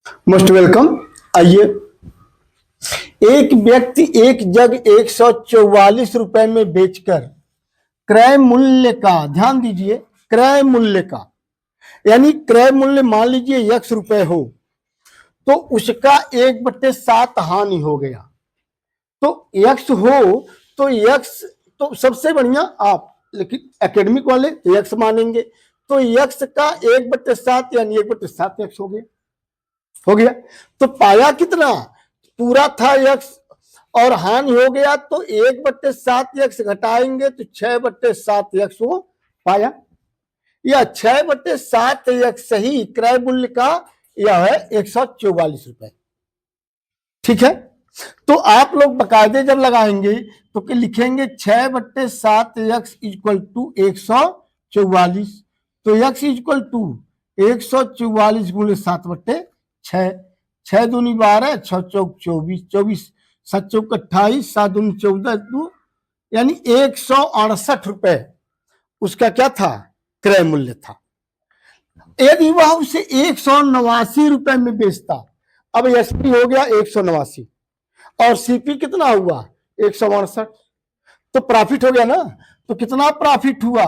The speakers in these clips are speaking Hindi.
Most welcome. आइए, एक व्यक्ति एक जग 144 रुपए में बेचकर क्रय मूल्य का, ध्यान दीजिए, क्रय मूल्य का यानी क्रय मूल्य मान लीजिए x रुपए हो तो उसका 1/7 हानि हो गया। तो x हो तो x तो सबसे बढ़िया आप, लेकिन एकेडमिक वाले तो x मानेंगे, तो x का 1/7 यानी 1/7 x हो गया। तो पाया कितना, पूरा था x और हानि हो गया तो 1/7 x घटाएंगे तो 6/7 x वो पाया। या 6/7 x सही क्रय मूल्य का यह है 144 रुपए। ठीक है, तो आप लोग बकायदे जब लगाएंगे तो क्या लिखेंगे, 6/7 x इक्वल टू 144। तो x इक्वल टू 144 गुणे 7/6, 6 दूनी 12, 6 चौक 24, 24 7 चौक 28, 7 दूनी 14, यानी 168 रुपए उसका क्या था, क्रय मूल्य था। यदि वह उसे 189 रुपए में बेचता, अब एसपी हो गया 189 और सीपी कितना हुआ 168, तो प्रॉफिट हो गया ना। तो कितना प्रॉफिट हुआ,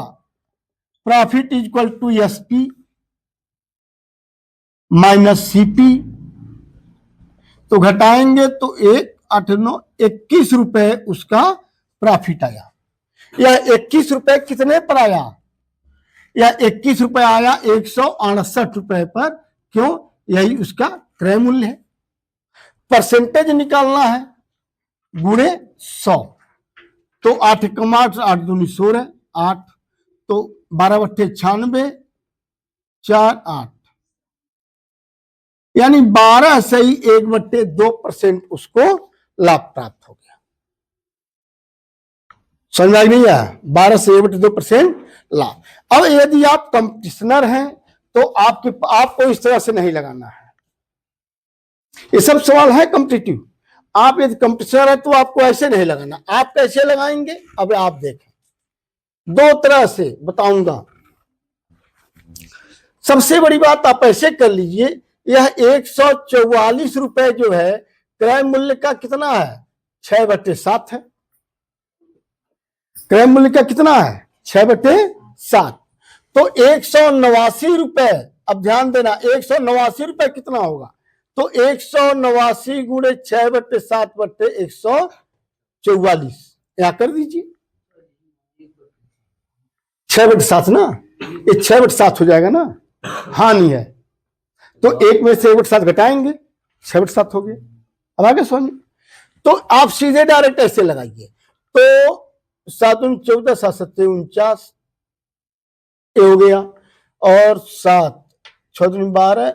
profit equal to SP minus CP. तो घटाएंगे तो 1 8 9 21 रुपए उसका प्रॉफिट आया। या 21 रुपए कितने पर आया, या 21 रुपए आया 168 रुपए पर। क्यों, यही उसका क्रय मूल्य है। परसेंटेज निकालना है, गुणे 100, तो 8 कम 8, 8 दूनी 16, 8 तो 12/96, 4 8 यानी 12 सही 1/2% उसको लाभ प्राप्त हो गया। समझ में नहीं आया, 12 से 1/2% लाभ। अब यदि आप कंपटीशनर हैं तो आपको इस तरह से नहीं लगाना है। ये सब सवाल है कॉम्पिटिटिव। आप यदि कंपटीशनर है तो आपको ऐसे नहीं लगाना। आप कैसे लगाएंगे, अब आप देखें, दो तरह से बताऊंगा। सबसे बड़ी बात आप ऐसे कर लीजिए, यह 144 रुपए जो है क्रय मूल्य का कितना है, 6/7 है। क्रय मूल्य का कितना है, 6/7। तो 189 रुपए, अब ध्यान देना, 189 रुपए कितना होगा, तो 189 गुणे 6/7/144 यहां कर दीजिए, 6/7 ना, ये 6/7 हो जाएगा ना, हानि है तो 1 में से 1/7 घटाएंगे, 6/7 हो गया। अब आगे समझ, तो आप सीधे डायरेक्ट ऐसे लगाइए, तो 7 14 7 7 49 ये हो गया, और 7 6 12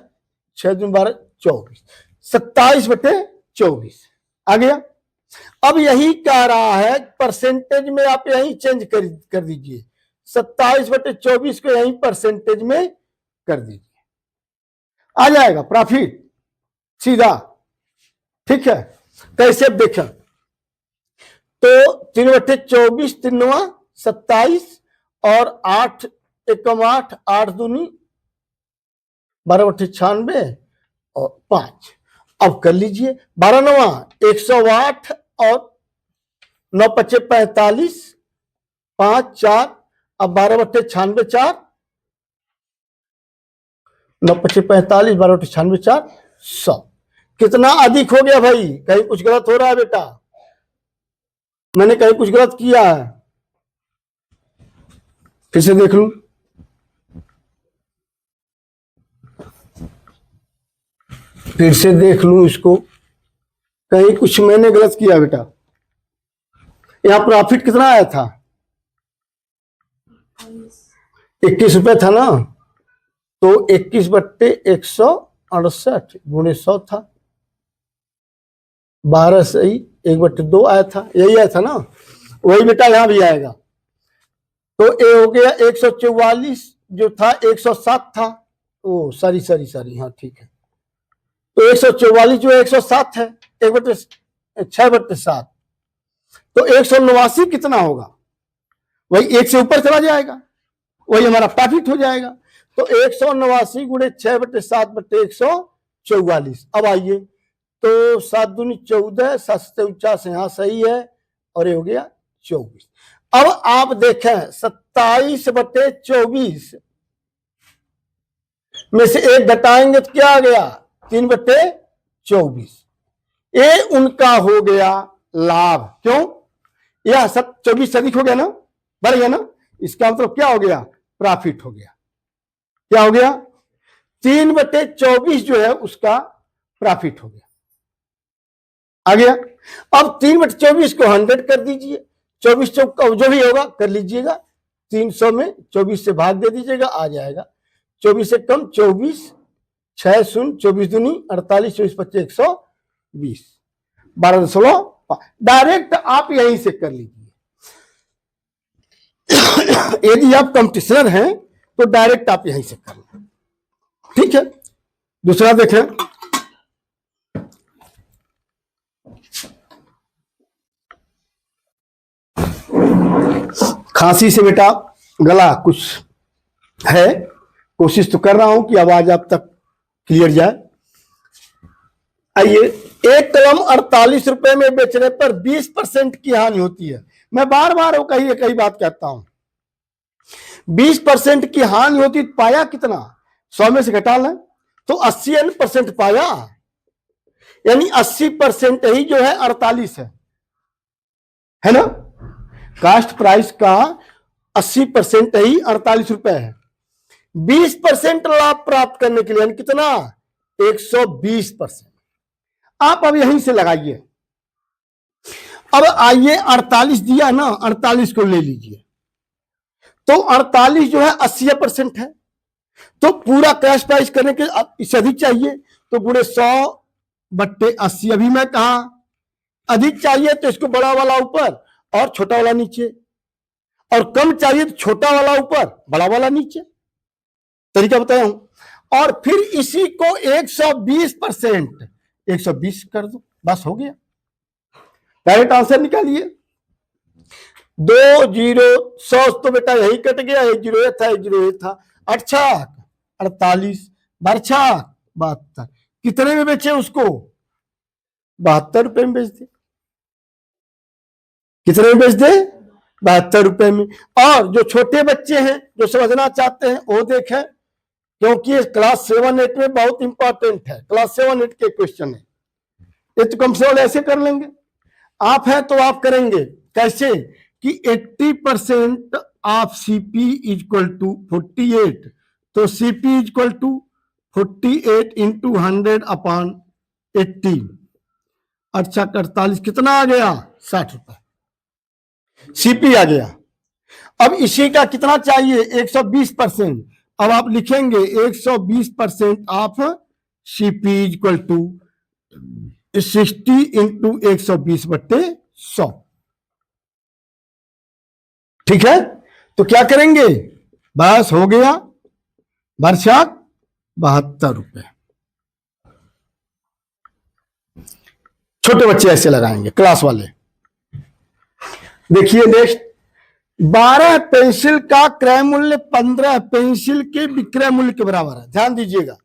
6 12 24, 27/24 आ गया। अब यही कह रहा है परसेंटेज में आप यही चेंज कर दीजिए, 27/24 को यही परसेंटेज में कर दीजिए, आ जाएगा प्रॉफिट सीधा। ठीक है, कैसे देखें, तो 3/24 3 27 और 8 1 8 8 दूनी 12/96 और 5। अब कर लीजिए 12 9 108 और 9 5 45 5 4, अब 12/96 4, 9 5 45 12/96 4 100। कितना अधिक हो गया भाई, कहीं कुछ गलत हो रहा है बेटा, मैंने कहीं कुछ गलत किया है, फिर से देख लूं। फिर से देख लूं इसको, कहीं कुछ मैंने गलत किया बेटा। यहां प्रॉफिट कितना आया था, 21 रुपए था ना, तो 21/168 गुणे 100 था, 12 सही 1/2 आया था, यही आया था ना, वही बेटा यहां भी आएगा। तो ये हो गया 144 जो था 107 था, ओ सॉरी हाँ ठीक है, तो 144 जो 107 है 1/6/7, तो 189 कितना होगा, वही 1 से ऊपर चला जाएगा, वही हमारा प्रॉफिट हो जाएगा। तो 189 गुणे 6/7/100 44। अब आइए, तो 7 दूनी 14, 7 से 49, यहाँ सही है, और ये हो गया 24। अब आप देखें 27/24 में से 1 घटाएंगे तो क्या आ गया, 3/24। ये उनका हो गया लाभ। क्यों, यह 24 अधिक हो गया ना, बढ़ गया ना, इसका मतलब क्या हो गया, प्रॉफिट हो गया। क्या हो गया, 3/24 जो है उसका प्रॉफिट हो गया। आ गया। अब 3/24 को 100 कर दीजिए, 24 जो भी होगा कर लीजिएगा, 300 में 24 से भाग दे दीजिएगा, आ जाएगा 24 से कम 24, 6 शून्य 24 दूनी 48, 24 25 120, 12.5। डायरेक्ट आप यहीं से कर लीजिए। यदि आप कंपटीशनर हैं तो डायरेक्ट आप यहीं से कर लें। ठीक है, दूसरा देखें, खांसी से बेटा गला कुछ है, कोशिश तो कर रहा हूं कि आवाज आप तक क्लियर जाए। आइए, एक कलम 48 रुपए में बेचने पर 20% की हानि होती है। मैं बार बार वो कई बात कहता हूं, 20% की हानि होती, पाया कितना, 100 में से घटा लें तो 80% पाया, यानी 80% ही जो है 48 है ना। कास्ट प्राइस का 80% ही 48 रुपए है। 20% लाभ प्राप्त करने के लिए यानी कितना, 120%। आप अब यहीं से लगाइए। अब आइए, 48 दिया ना, 48 को ले लीजिए, तो 48 जो है 80% है, तो पूरा कैश प्राइस करने के इससे अधिक चाहिए तो पूरे 100/80। अभी मैं कहा अधिक चाहिए तो इसको बड़ा वाला ऊपर और छोटा वाला नीचे, और कम चाहिए तो छोटा वाला ऊपर बड़ा वाला नीचे, तरीका बताया हूं। और फिर इसी को 120% 120 कर दो, बस हो गया। डायरेक्ट आंसर निकालिए। 2 0 100 तो बेटा यही कट गया, 1 0 ये था, 1 0 ये था, 8 48 12 72। कितने में बेचे उसको, 72 रुपए में बेच दे। कितने में बेच दे, 72 रुपए में। और जो छोटे बच्चे हैं जो समझना चाहते हैं वो देखें, क्योंकि क्लास 7-8 में बहुत इंपॉर्टेंट है, क्लास 7-8 के क्वेश्चन है। ये तो कम से कम ऐसे कर लेंगे, आप हैं तो आप करेंगे कैसे कि 80% ऑफ सीपी इक्वल टू 48, तो सीपी इक्वल टू 48 इंटू 100/80। 48 कितना आ गया, 60 रुपए सीपी आ गया। अब इसी का कितना चाहिए, 120%। अब आप लिखेंगे 120% of CP equal to 60 into 120/100। ठीक है, तो क्या करेंगे, बस हो गया, बरसात 72 रुपए। छोटे बच्चे ऐसे लगाएंगे, क्लास वाले। देखिए नेक्स्ट, 12 पेंसिल का क्रय मूल्य 15 पेंसिल के विक्रय मूल्य के बराबर है। ध्यान दीजिएगा,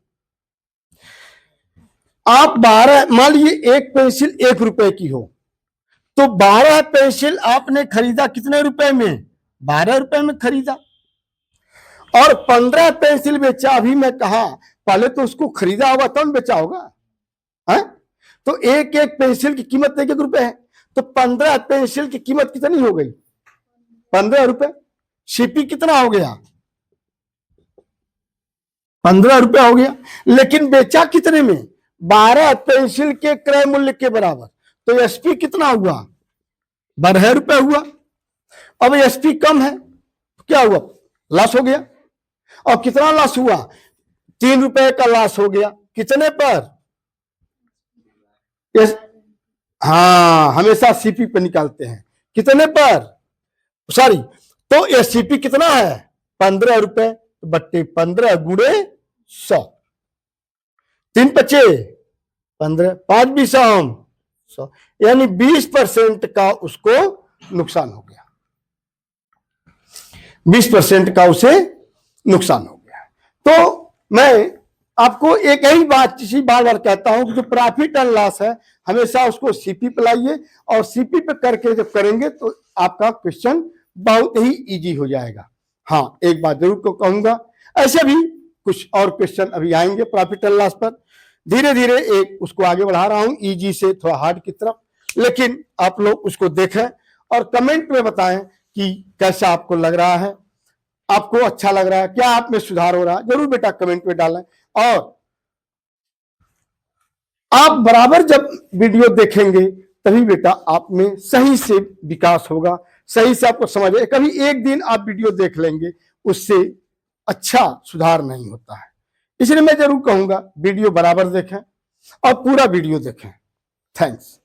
आप 12, मान लीजिए एक पेंसिल 1 रुपए की हो, तो 12 पेंसिल आपने खरीदा कितने रुपए में, 12 रुपए में खरीदा, और 15 पेंसिल बेचा। अभी मैं कहा पहले तो उसको खरीदा होगा तब बेचा होगा, है? तो एक एक पेंसिल की कीमत 1 रुपए है, तो 15 पेंसिल की कीमत कितनी हो गई, 15 रुपए। सीपी कितना हो गया, 15 रुपए हो गया, लेकिन बेचा कितने में, 12 पेंसिल के क्रय मूल्य के बराबर, तो एसपी कितना हुआ, 12 रुपए हुआ। अब एसपी कम है, क्या हुआ, लॉस हो गया। और कितना लॉस हुआ, 3 रुपए का लॉस हो गया। कितने पर, हाँ हमेशा सीपी पे निकालते हैं, कितने पर, सॉरी, तो ये सीपी कितना है, 15 रुपए बट्टे 15 गुणे 100, 3 बचे 15, 5 20 100, यानी 20% का उसको नुकसान हो गया, 20% का उसे नुकसान हो गया। तो मैं आपको एक ही बात इसी बार बार कहता हूं कि जो प्रॉफिट एंड लॉस है हमेशा उसको सीपी पे लाइए, और सीपी पे करके जब करेंगे तो आपका क्वेश्चन बहुत ही इजी हो जाएगा। हाँ, एक बात जरूर को कहूंगा, ऐसे भी कुछ और क्वेश्चन अभी आएंगे प्रॉफिट एंड लॉस पर, धीरे धीरे एक उसको आगे बढ़ा रहा हूं इजी से थोड़ा हार्ड की तरफ, लेकिन आप लोग उसको देखें और कमेंट में बताएं कि कैसा आपको लग रहा है, आपको अच्छा लग रहा है, क्या आप में सुधार हो रहा है, जरूर बेटा कमेंट में डालें। और आप बराबर जब वीडियो देखेंगे तभी बेटा आप में सही से विकास होगा, सही से आपको समझ। कभी एक दिन आप वीडियो देख लेंगे उससे अच्छा सुधार नहीं होता है, इसलिए मैं जरूर कहूंगा वीडियो बराबर देखें और पूरा वीडियो देखें। थैंक्स।